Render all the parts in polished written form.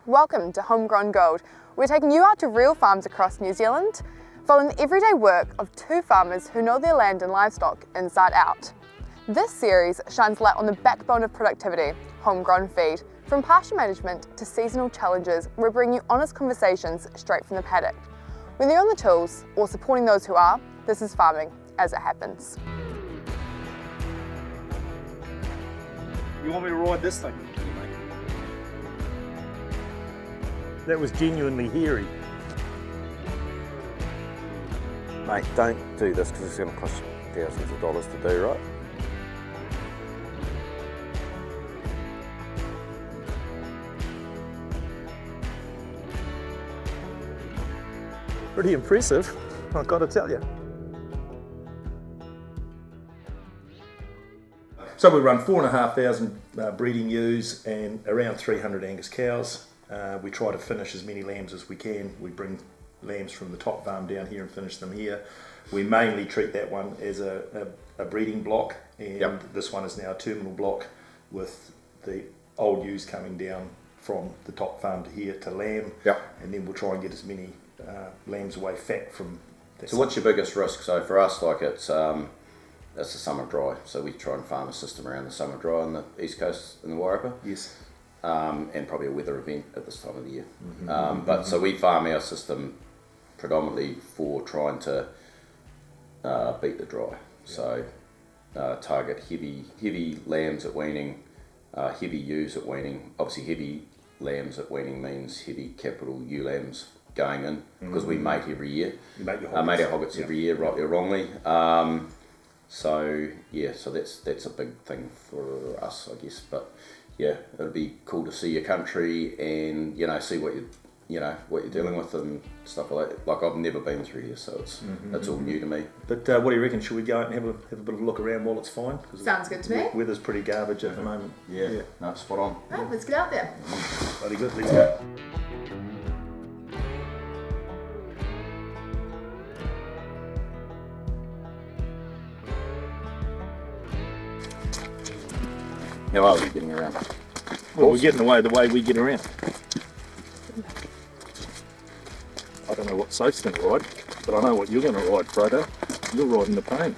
Welcome to Homegrown Gold. We're taking you out to real farms across New Zealand, following the everyday work of two farmers who know their land and livestock inside out. This series shines light on the backbone of productivity, homegrown feed. From pasture management to seasonal challenges, we're bringing you honest conversations straight from the paddock. Whether you're on the tools or supporting those who are, this is farming as it happens. You want me to ride this thing? That was genuinely hairy. Mate, don't do this because it's going to cost you thousands of dollars to do, right? Pretty impressive, I've got to tell you. So we run 4,500 breeding ewes and around 300 Angus cows. We try to finish as many lambs as we can. We bring lambs from the top farm down here and finish them here. We mainly treat that one as a breeding block, and this one is now a terminal block with the old ewes coming down from the top farm to here to lamb, and then we'll try and get as many lambs away fat from that. So what's your biggest risk? So for us, like it's the summer dry, so we try and farm a system around the summer dry on the east coast in the Wairarapa. Yes. And probably a weather event at this time of the year. But so we farm our system predominantly for trying to beat the dry. So target heavy lambs at weaning, heavy ewes at weaning. Obviously heavy lambs at weaning means heavy capital ewe lambs going in, because we mate every year. You mate your mate our hoggets every year, rightly or wrongly. So that's a big thing for us, I guess. But yeah, it'll be cool to see your country and see what you're dealing with and stuff like that. Like I've never been through here, so it's all new to me. But what do you reckon? Should we go out and have a bit of a look around while it's fine? Sounds good to me. Weather's pretty garbage at the moment. Yeah. No, spot on. Right, let's get out there. Bloody good. Let's go. How are we getting around? Well, we're getting away the way we get around. I don't know what Soph's going to ride, but I know what you're going to ride, Frodo. You're riding the pain.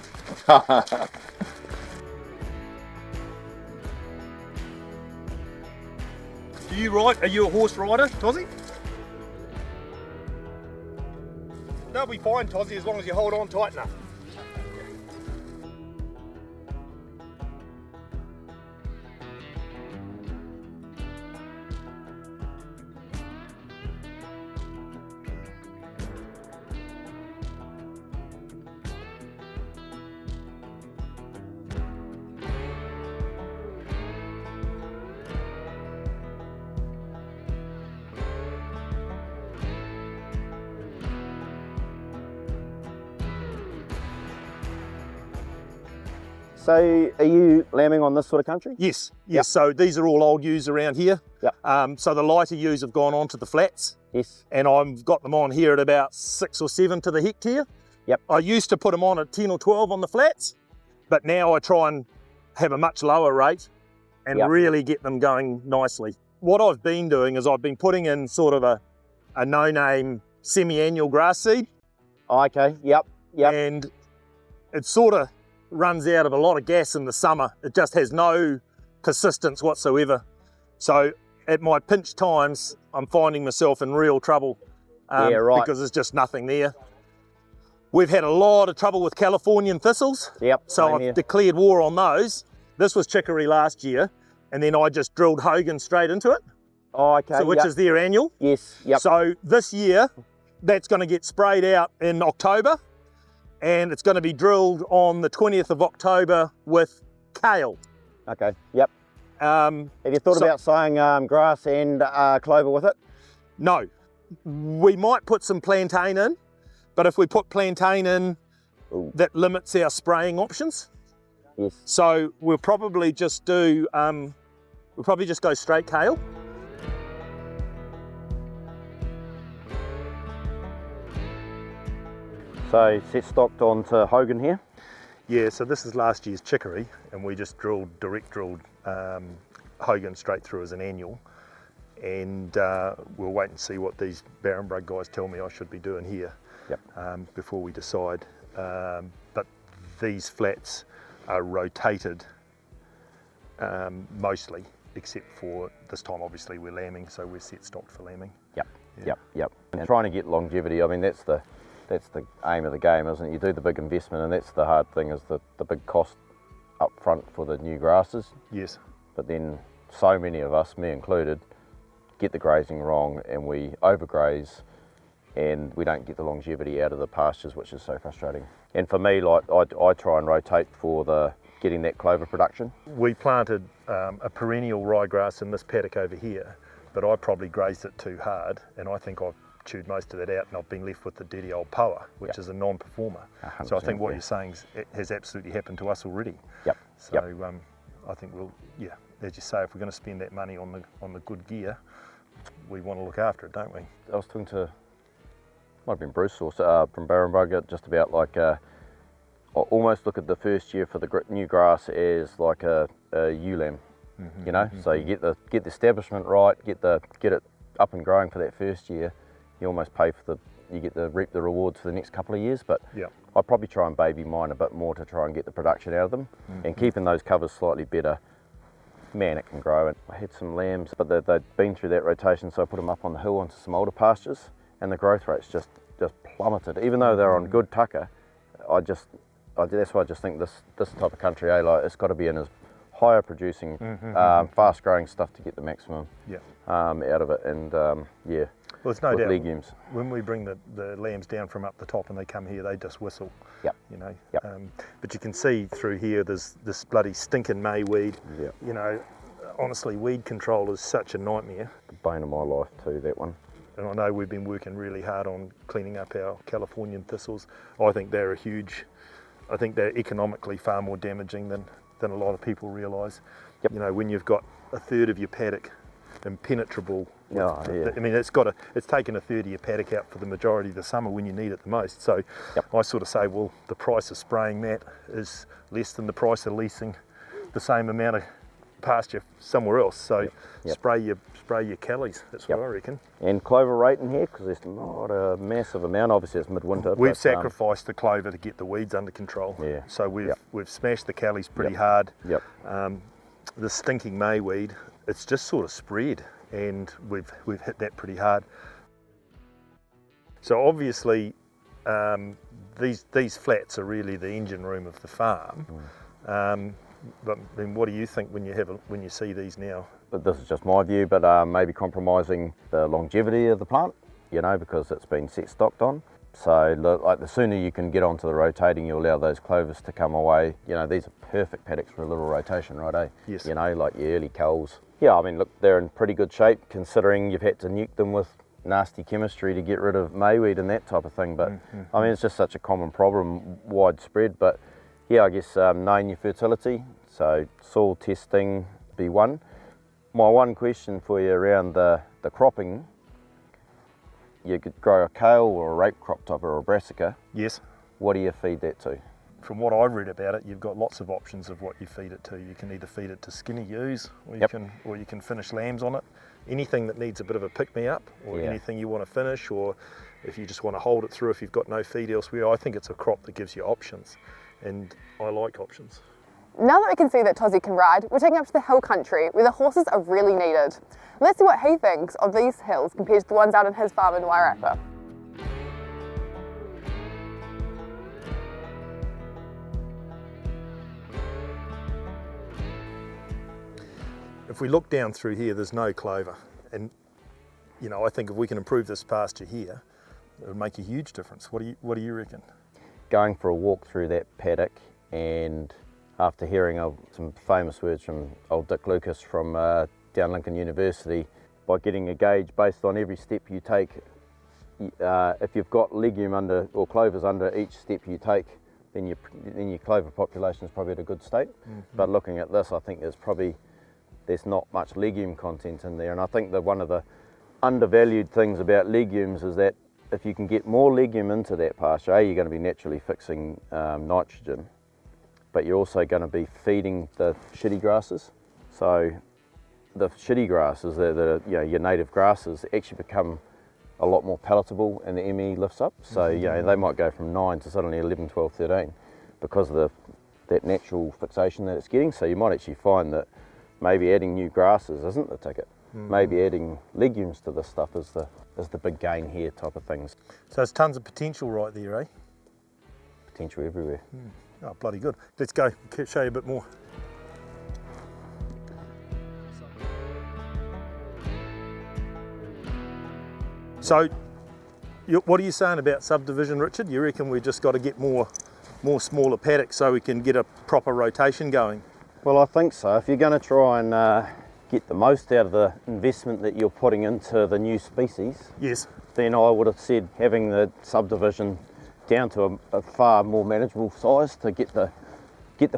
Do you ride? Are you a horse rider, Tozzy? They'll be fine, Tozzy, as long as you hold on tight enough. So are you lambing on this sort of country? Yes. So these are all old ewes around here. So the lighter ewes have gone onto the flats. Yes. And I've got them on here at about 6 or 7 to the hectare. I used to put them on at 10 or 12 on the flats, but now I try and have a much lower rate and really get them going nicely. What I've been doing is I've been putting in sort of a no-name semi-annual grass seed. Oh, okay, And it sort of runs out of a lot of gas in the summer. It just has no persistence whatsoever. So at my pinch times, I'm finding myself in real trouble because there's just nothing there. We've had a lot of trouble with Californian thistles. So I've declared war on those. This was chicory last year, and then I just drilled Hogan straight into it. Oh, okay. So which is their annual. Yes. So this year, that's going to get sprayed out in October, and it's going to be drilled on the 20th of October with kale. Okay, have you thought about sowing grass and clover with it? No. We might put some plantain in, but if we put plantain in, that limits our spraying options. Yes. So we'll probably just do, go straight kale. So set stocked onto Hogan here? Yeah, so this is last year's chicory, and we just direct drilled Hogan straight through as an annual. and we'll wait and see what these Barrenbrook guys tell me I should be doing here. Yep. Before we decide. But these flats are rotated mostly, except for this time obviously we're lambing, so we're set stocked for lambing. Yep. Yeah. Yep. And trying to get longevity, I mean that's the aim of the game, isn't it? You do the big investment, and that's the hard thing, is the big cost up front for the new grasses. Yes. But then so many of us, me included, get the grazing wrong and we overgraze and we don't get the longevity out of the pastures, which is so frustrating. And for me, like I try and rotate for getting that clover production. We planted a perennial ryegrass in this paddock over here, but I probably grazed it too hard, and I think I've chewed most of that out and I've been left with the dirty old poa, which is a non-performer. So I think what you're saying has absolutely happened to us already. Yep. So I think we'll, as you say, if we're going to spend that money on the good gear, we want to look after it, don't we? I was talking to, might have been Bruce or from Barrenbrook, just about like I almost look at the first year for the new grass as like a ewe lamb, you know. So you get the establishment right, get it up and growing for that first year. You almost pay for you get to reap the rewards for the next couple of years. But I'd probably try and baby mine a bit more to try and get the production out of them, and keeping those covers slightly better. Man, it can grow. And I had some lambs, but they'd been through that rotation, so I put them up on the hill onto some older pastures, and the growth rates just plummeted. Even though they're on good tucker, that's why I just think this type of country, like, it's got to be in as higher producing, fast growing stuff to get the maximum out of it. And well, it's no doubt legumes. When we bring the lambs down from up the top and they come here, they just whistle. Yep. You know. Yep. But you can see through here, there's this bloody stinking mayweed. Yep. You know, honestly, weed control is such a nightmare. The bane of my life too, that one. And I know we've been working really hard on cleaning up our Californian thistles. I think they're I think they're economically far more damaging than a lot of people realise. Yep. You know, when you've got a third of your paddock impenetrable. I mean, it's taken a third of your paddock out for the majority of the summer when you need it the most. So I sort of say, well, the price of spraying that is less than the price of leasing the same amount of pasture somewhere else. So spray your callies. That's what I reckon. And clover rate in here, because there's not a massive amount. Obviously, it's midwinter. We've sacrificed the clover to get the weeds under control. Yeah. So we've smashed the callies pretty hard. Yep. The stinking mayweed, it's just sort of spread, and we've hit that pretty hard. So obviously, these flats are really the engine room of the farm. But then, what do you think when you see these now? But this is just my view, but maybe compromising the longevity of the plant, you know, because it's been set stocked on. So like the sooner you can get onto the rotating, you allow those clovers to come away. You know, these are perfect paddocks for a little rotation, right, eh? Yes. You know, like your early culls. Yeah, I mean, look, they're in pretty good shape considering you've had to nuke them with nasty chemistry to get rid of mayweed and that type of thing. But I mean, it's just such a common problem, widespread. But yeah, I guess knowing your fertility, so soil testing be one. My one question for you around the cropping, you could grow a kale or a rape crop top or a brassica. Yes. What do you feed that to? From what I've read about it, you've got lots of options of what you feed it to. You can either feed it to skinny ewes, or you can finish lambs on it. Anything that needs a bit of a pick-me-up, or anything you want to finish, or if you just want to hold it through if you've got no feed elsewhere, I think it's a crop that gives you options, and I like options. Now that we can see that Tozzy can ride, we're taking up to the hill country where the horses are really needed. Let's see what he thinks of these hills compared to the ones out on his farm in Wairarapa. If we look down through here, there's no clover, and you know, I think if we can improve this pasture here, it would make a huge difference. What do you reckon? Going for a walk through that paddock, and after hearing some famous words from old Dick Lucas from down Lincoln University, by getting a gauge based on every step you take, if you've got legume under or clovers under each step you take, then your clover population is probably at a good state. But looking at this, I think there's not much legume content in there, and I think that one of the undervalued things about legumes is that if you can get more legume into that pasture, you're going to be naturally fixing nitrogen, but you're also going to be feeding the shitty grasses. So the shitty grasses, you know, your native grasses, actually become a lot more palatable and the ME lifts up. So you know, they might go from 9 to suddenly 11, 12, 13 because of that natural fixation that it's getting. So you might actually find that maybe adding new grasses isn't the ticket. Maybe adding legumes to this stuff is the big gain here type of things. So there's tons of potential right there, eh? Potential everywhere. Oh, bloody good. Let's go, show you a bit more. So, what are you saying about subdivision, Richard? You reckon we've just got to get more smaller paddocks so we can get a proper rotation going? Well, I think so. If you're going to try and get the most out of the investment that you're putting into the new species, Yes. then I would have said having the subdivision down to a far more manageable size to get the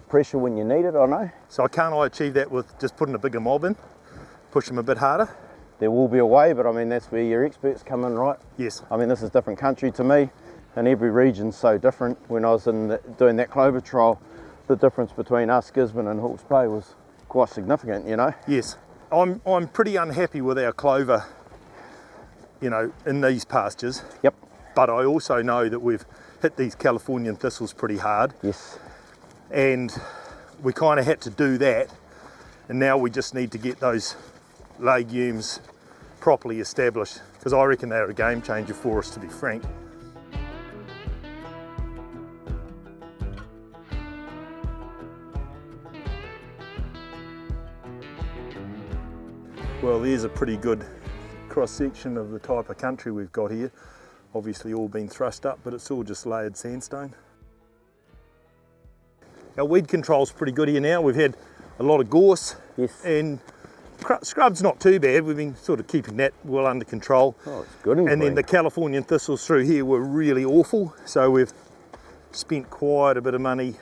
pressure when you need it, I know. So can't I achieve that with just putting a bigger mob in, push them a bit harder? There will be a way, but I mean, that's where your experts come in, right? Yes. I mean, this is different country to me, and every region's so different. When I was doing that clover trial, the difference between us, Gisborne and Hawke's Bay was quite significant, you know? Yes. I'm pretty unhappy with our clover, you know, in these pastures. Yep. But I also know that we've hit these Californian thistles pretty hard. Yes. And we kind of had to do that. And now we just need to get those legumes properly established, because I reckon they're a game changer for us, to be frank. Well, there's a pretty good cross-section of the type of country we've got here. Obviously all been thrust up, but it's all just layered sandstone. Our weed control's pretty good here now. We've had a lot of gorse. Yes. And scrub's not too bad. We've been sort of keeping that well under control. Oh, it's good. And then the Californian thistles through here were really awful. So we've spent quite a bit of money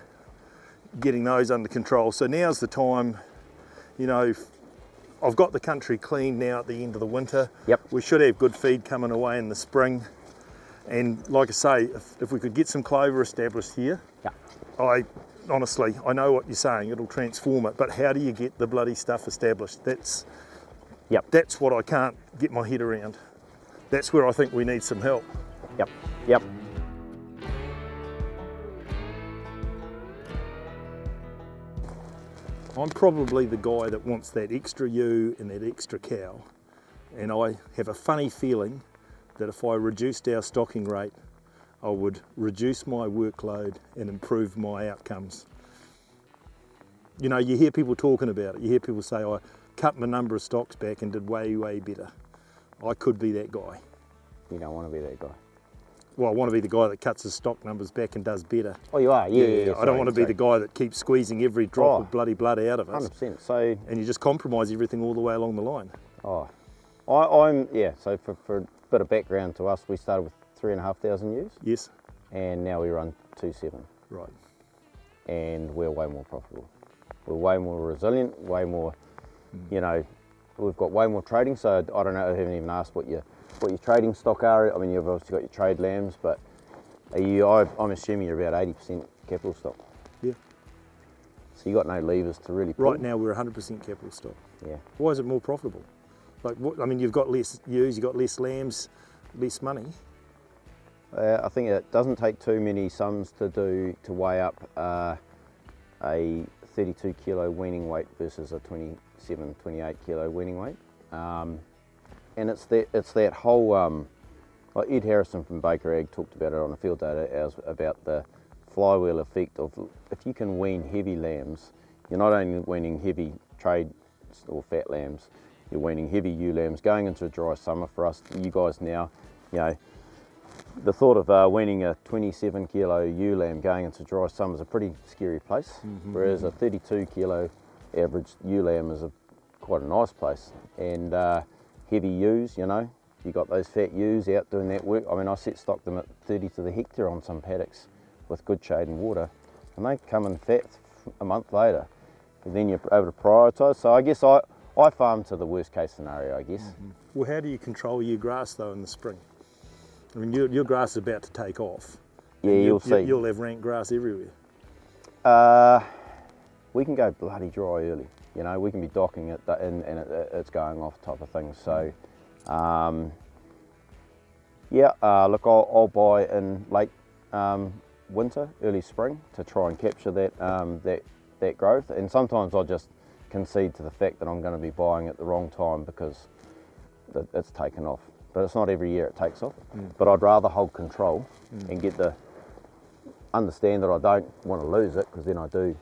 getting those under control. So now's the time, you know, I've got the country clean now at the end of the winter. Yep. We should have good feed coming away in the spring. And like I say, if we could get some clover established here, yeah. Honestly, I know what you're saying, it'll transform it, but how do you get the bloody stuff established? That's what I can't get my head around. That's where I think we need some help. Yep. Yep. I'm probably the guy that wants that extra ewe and that extra cow, and I have a funny feeling that if I reduced our stocking rate, I would reduce my workload and improve my outcomes. You know, you hear people talking about it. You hear people say, I cut my number of stocks back and did way, way better. I could be that guy. You don't want to be that guy. Well, I want to be the guy that cuts his stock numbers back and does better. Oh, you are? Yeah. I don't want to be the guy that keeps squeezing every drop of bloody blood out of us. 100%. So, and you just compromise everything all the way along the line. so for a bit of background to us, we started with 3,500 ewes. Yes. And now we run 2.7. Right. And we're way more profitable. We're way more resilient, way more, you know, we've got way more trading. So I don't know, I haven't even asked what your trading stock are. I mean, you've obviously got your trade lambs, but I'm assuming you're about 80% capital stock. Yeah. So you got no levers to really pull. Right now we're 100% capital stock. Yeah. Why is it more profitable? Like, I mean, you've got less ewes, you've got less lambs, less money. I think it doesn't take too many sums to weigh up a 32 kilo weaning weight versus a 27, 28 kilo weaning weight. And it's that whole, like Ed Harrison from Baker Ag talked about it on the field data about the flywheel effect of, if you can wean heavy lambs, you're not only weaning heavy trade or fat lambs, you're weaning heavy ewe lambs going into a dry summer. For us, you guys now, you know, the thought of weaning a 27 kilo ewe lamb going into dry summer is a pretty scary place, whereas a 32 kilo average ewe lamb is quite a nice place. And heavy ewes, you know, you got those fat ewes out doing that work. I mean, I set stock them at 30 to the hectare on some paddocks with good shade and water, and they come in fat a month later. And then you're able to prioritise. So I guess I farm to the worst case scenario, I guess. Well, how do you control your grass though in the spring? I mean, your grass is about to take off. Yeah, you'll see. You'll have rank grass everywhere. We can go bloody dry early. You know, we can be docking it and it's going off type of thing. So, yeah, look, I'll buy in late winter, early spring to try and capture that growth. And sometimes I just concede to the fact that I'm going to be buying at the wrong time because it's taken off. But it's not every year it takes off. But I'd rather hold control and understand that I don't want to lose it, because then I do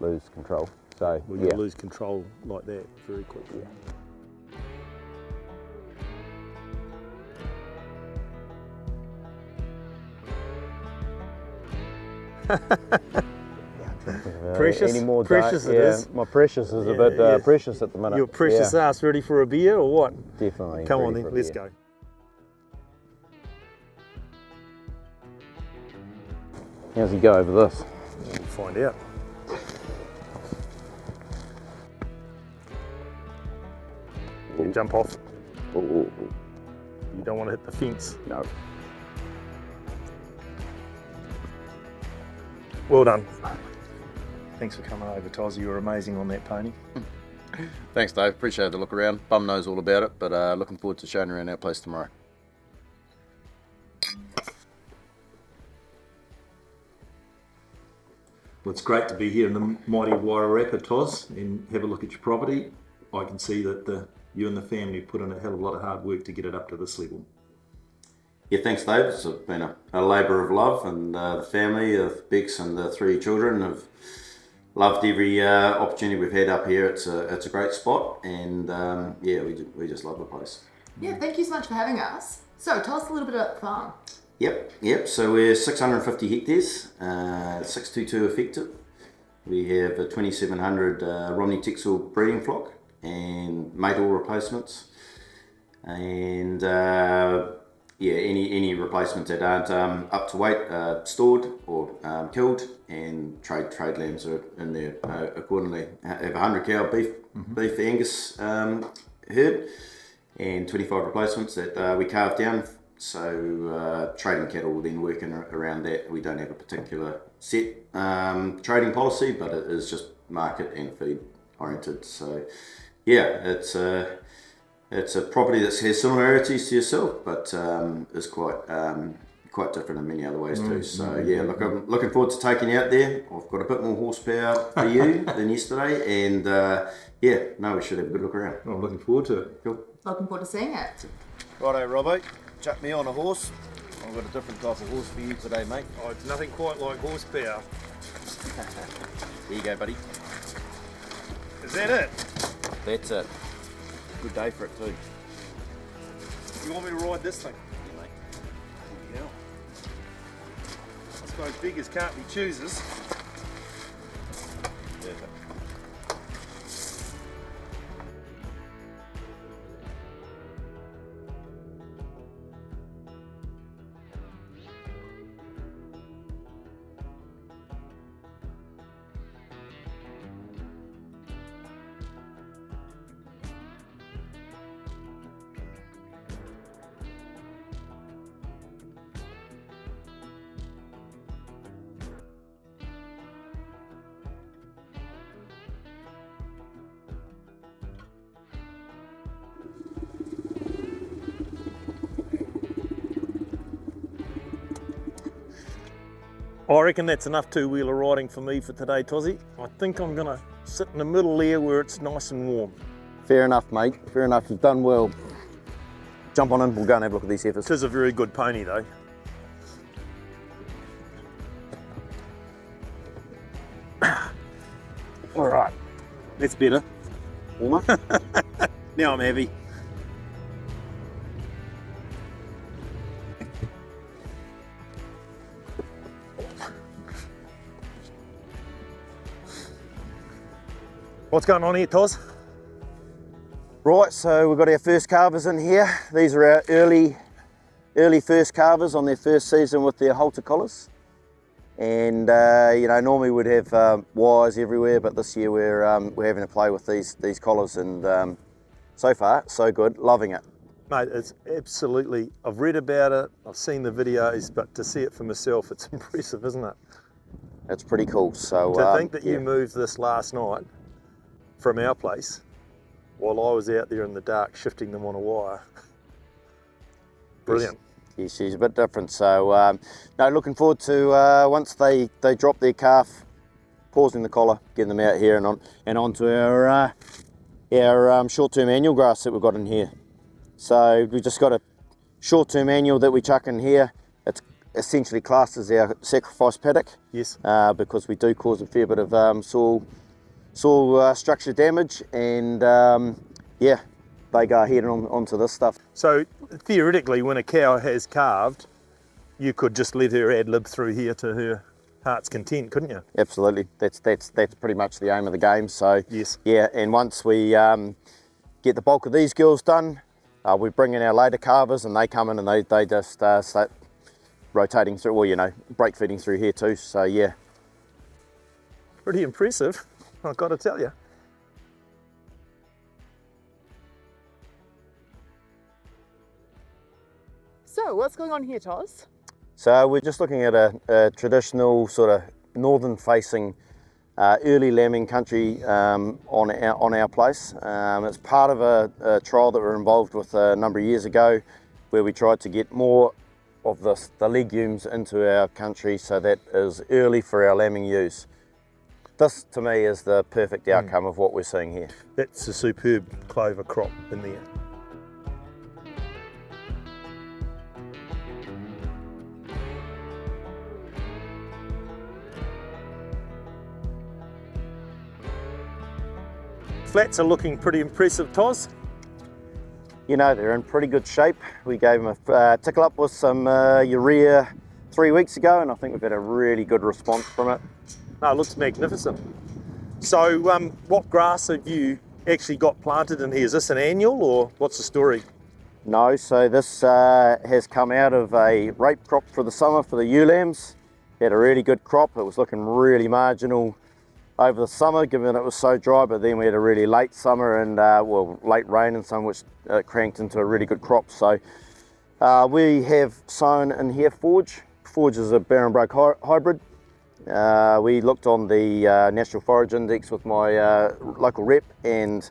lose control. So Well, yeah. you lose control like that very quickly. Precious? Any more Precious it yeah, is. my precious is a Yeah, bit yeah. precious at the minute. Your precious yeah, ass ready for a beer or what? definitely. Come on ready then, for a let's beer. go. How's he go over this? We'll find out. Yeah, jump off. Ooh, You don't want to hit the fence. no. Well done. Thanks for coming over, Toz. You were amazing on that pony. Thanks, Dave. Appreciate the look around. Bum knows all about it, but looking forward to showing around our place tomorrow. Well, it's great to be here in the mighty Wairarapa, Toz, and have a look at your property. I can see that you and the family put in a hell of a lot of hard work to get it up to this level. Yeah, thanks, Dave. It's been a labour of love, and the family of Bex and the 3 children have loved every opportunity we've had up here. It's a great spot, and yeah, we just love the place. Yeah, thank you so much for having us. So tell us a little bit about the farm. Yep. So we're 650 hectares, 622 effective. We have a 2,700 Romney Texel breeding flock and mate all replacements, and yeah, any replacements that aren't up to weight stored or killed, and trade lambs are in there accordingly. Have a 100 cow beef Angus herd, and 25 replacements that we carve down. So trading cattle will then work around that. We don't have a particular set trading policy, but it is just market and feed oriented. So yeah, it's a property that has similarities to yourself, but is quite different in many other ways too. So yeah, look, I'm looking forward to taking you out there. I've got a bit more horsepower for you than yesterday, and yeah, no, we should have a good look around. Well, I'm looking forward to it. Cool. Looking forward to seeing it. Righto, Robbo, chuck me on a horse. I've got a different type of horse for you today, mate. Oh, it's nothing quite like horsepower. Here you go, buddy. Is that it? That's it. Good day for it too. You want me to ride this thing? Yeah, mate. Yeah. I suppose beggars can't be choosers. Perfect. I reckon that's enough two-wheeler riding for me for today, Tozzy. I think I'm gonna sit in the middle there where it's nice and warm. Fair enough, mate. Fair enough. You've done well. Jump on in. We'll go and have a look at these heifers. It is a very good pony though. All right, that's better. Warmer? Now I'm heavy. What's going on here, Toz? Right, so we've got our first calvers in here. These are our early first calvers on their first season with their halter collars. And you know, normally we'd have wires everywhere, but this year we're having to play with these collars, and so far so good, loving it. Mate, it's absolutely, I've read about it, I've seen the videos, but to see it for myself, it's impressive, isn't it? It's pretty cool. So To think that yeah. you moved this last night from our place while I was out there in the dark shifting them on a wire. Brilliant. Yes, she's a bit different. So no, looking forward to once they drop their calf, pausing the collar, getting them out here and onto our short-term annual grass that we've got in here. So we've just got a short-term annual that we chuck in here. It's essentially classed as our sacrifice paddock. Yes. Because we do cause a fair bit of soil structure damage, and yeah, they go ahead and onto this stuff. So theoretically, when a cow has calved, you could just let her ad lib through here to her heart's content, couldn't you? Absolutely, that's pretty much the aim of the game. So Yes. yeah, and once we get the bulk of these girls done, we bring in our later calvers, and they come in and they just start rotating through, or break feeding through here too. So yeah, Pretty impressive, I've got to tell you. So what's going on here, Toz? so we're just looking at a traditional sort of northern facing early lambing country on our place. It's part of a trial that we're involved with a number of years ago, where we tried to get more of the legumes into our country, so that is early for our lambing ewes. This to me is the perfect outcome of what we're seeing here. That's a superb clover crop in there. Flats are looking pretty impressive, Toz. They're in pretty good shape. We gave them a tickle up with some urea 3 weeks ago, and I think we've had a really good response from it. No, it looks magnificent. So what grass have you actually got planted in here? Is this an annual, or what's the story? No, so this has come out of a rape crop for the summer for the ewe lambs. Had a really good crop. It was looking really marginal over the summer, given it was so dry, but then we had a really late summer and late rain and some, which cranked into a really good crop. So we have sown in here forage. Forage is a Barrenbroke hybrid. We looked on the National Forage Index with my local rep and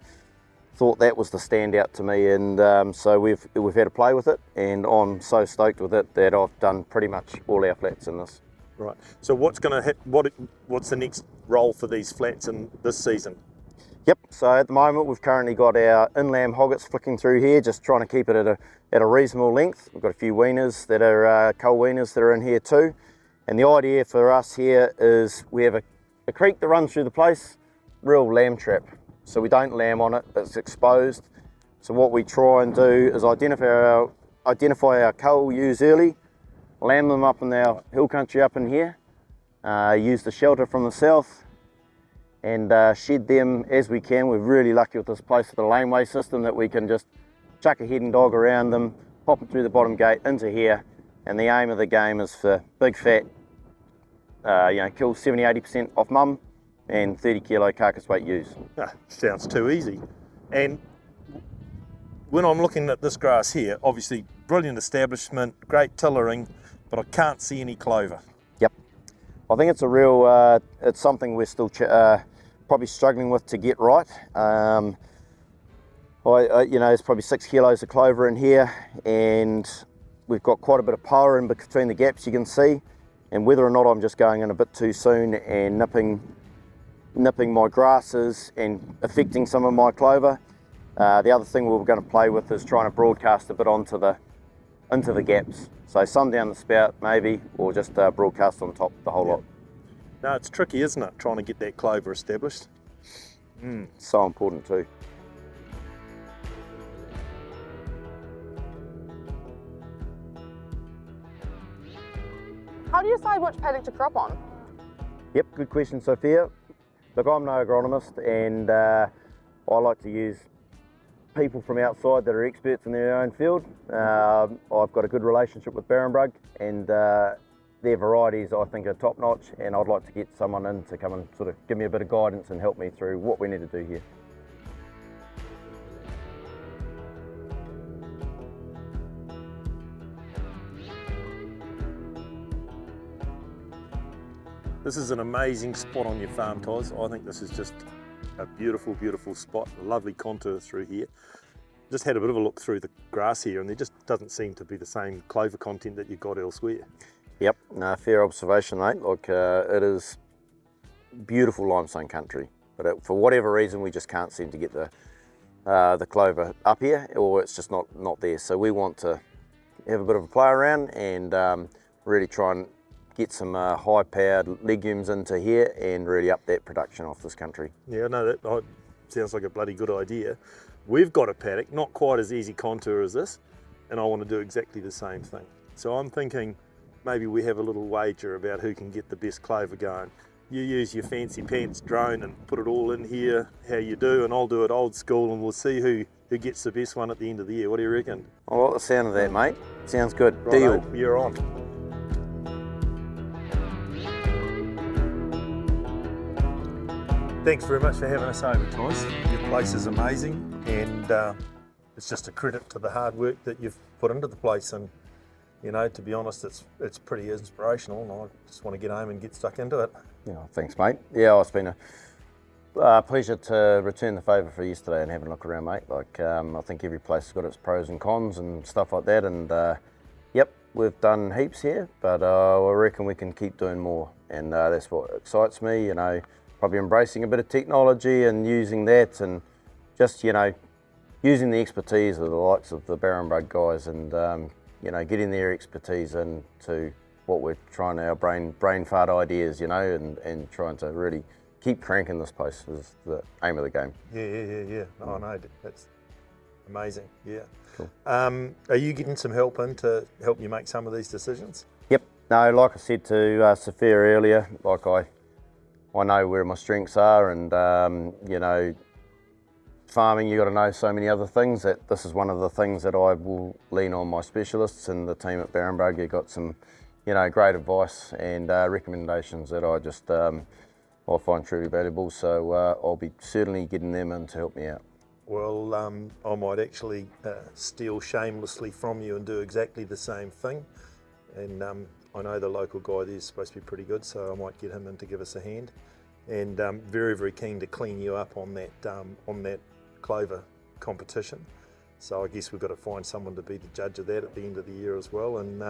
thought that was the standout to me, and so we've had a play with it, and I'm so stoked with it that I've done pretty much all our flats in this. Right. So what's the next role for these flats in this season? Yep, so at the moment we've currently got our in-lamb hoggets flicking through here, just trying to keep it at a reasonable length. We've got a few weaners that are cull weaners that are in here too. And the idea for us here is we have a creek that runs through the place, real lamb trap. So we don't lamb on it, it's exposed. So what we try and do is identify our cull ewes early, lamb them up in our hill country up in here, use the shelter from the south, and shed them as we can. We're really lucky with this place with the laneway system that we can just chuck a heading dog around them, pop them through the bottom gate into here, and the aim of the game is for big fat, kill 70-80% off mum and 30 kilo carcass weight ewes. Sounds too easy. And when I'm looking at this grass here, obviously brilliant establishment, great tillering, but I can't see any clover. Yep, I think it's a real, it's something we're still probably struggling with to get right. There's probably 6 kilos of clover in here, and we've got quite a bit of power in between the gaps you can see, and whether or not I'm just going in a bit too soon and nipping my grasses and affecting some of my clover. The other thing we're going to play with is trying to broadcast a bit into the gaps. So some down the spout maybe, or just broadcast on top the whole lot. No, it's tricky, isn't it, trying to get that clover established? So important too. How do you decide which paddock to crop on? Yep, good question, Sophia. Look, I'm no agronomist, and I like to use people from outside that are experts in their own field. I've got a good relationship with Barrenbroke, and their varieties I think are top notch, and I'd like to get someone in to come and sort of give me a bit of guidance and help me through what we need to do here. This is an amazing spot on your farm, Toz. I think this is just a beautiful, beautiful spot, a lovely contour through here. Just had a bit of a look through the grass here, and there just doesn't seem to be the same clover content that you've got elsewhere. Yep, no, fair observation, mate. Like it is beautiful limestone country, but for whatever reason we just can't seem to get the clover up here, or it's just not there. So we want to have a bit of a play around and really try and get some high-powered legumes into here and really up that production off this country. Yeah, no, that sounds like a bloody good idea. We've got a paddock, not quite as easy contour as this, and I want to do exactly the same thing. So I'm thinking maybe we have a little wager about who can get the best clover going. You use your fancy pants drone and put it all in here, how you do, and I'll do it old school, and we'll see who gets the best one at the end of the year. What do you reckon? I like the sound of that, mate. Sounds good. Righto, Deal. you're on. Thanks very much for having us over, Toz. Your place is amazing, and it's just a credit to the hard work that you've put into the place. And you know, to be honest, it's pretty inspirational, and I just want to get home and get stuck into it. Yeah, thanks, mate. Yeah, it's been a pleasure to return the favour for yesterday and having a look around, mate. Like, I think every place has got its pros and cons and stuff like that. And yep, we've done heaps here, but I reckon we can keep doing more, and that's what excites me. You know, probably embracing a bit of technology and using that, and just, you know, using the expertise of the likes of the Barrenbrook guys, and you know, getting their expertise into what we're trying, our brain fart ideas, you know, and trying to really keep cranking this place is the aim of the game. Yeah. Oh no, that's amazing. Yeah. Cool. Are you getting some help in to help you make some of these decisions? Yep. No, like I said to Sophia earlier, like I know where my strengths are, and you know, farming, you got to know so many other things, that this is one of the things that I will lean on my specialists and the team at Barrenbrook. You've got some, you know, great advice and recommendations that I just I find truly valuable. So I'll be certainly getting them in to help me out. Well, I might actually steal shamelessly from you and do exactly the same thing. And I know the local guy there is supposed to be pretty good, so I might get him in to give us a hand. And very, very keen to clean you up on that clover competition. So I guess we've got to find someone to be the judge of that at the end of the year as well. And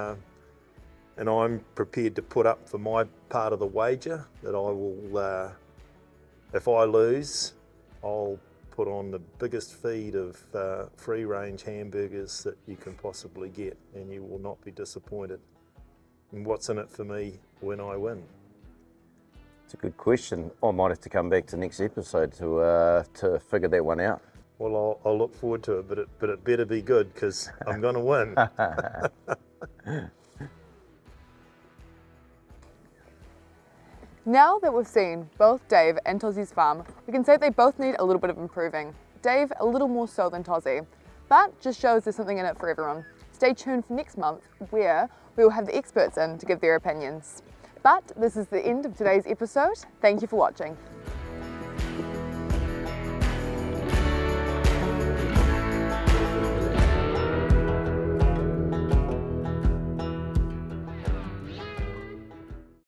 I'm prepared to put up for my part of the wager that I will, if I lose, I'll put on the biggest feed of free-range hamburgers that you can possibly get, and you will not be disappointed. And what's in it for me when I win? It's a good question. I might have to come back to next episode to figure that one out. Well, I'll look forward to it, but it better be good, because I'm going to win. Now that we've seen both Dave and Tozzy's farm, we can say they both need a little bit of improving. Dave a little more so than Tozzy. That just shows there's something in it for everyone. Stay tuned for next month, where we will have the experts in to give their opinions. But this is the end of today's episode. Thank you for watching.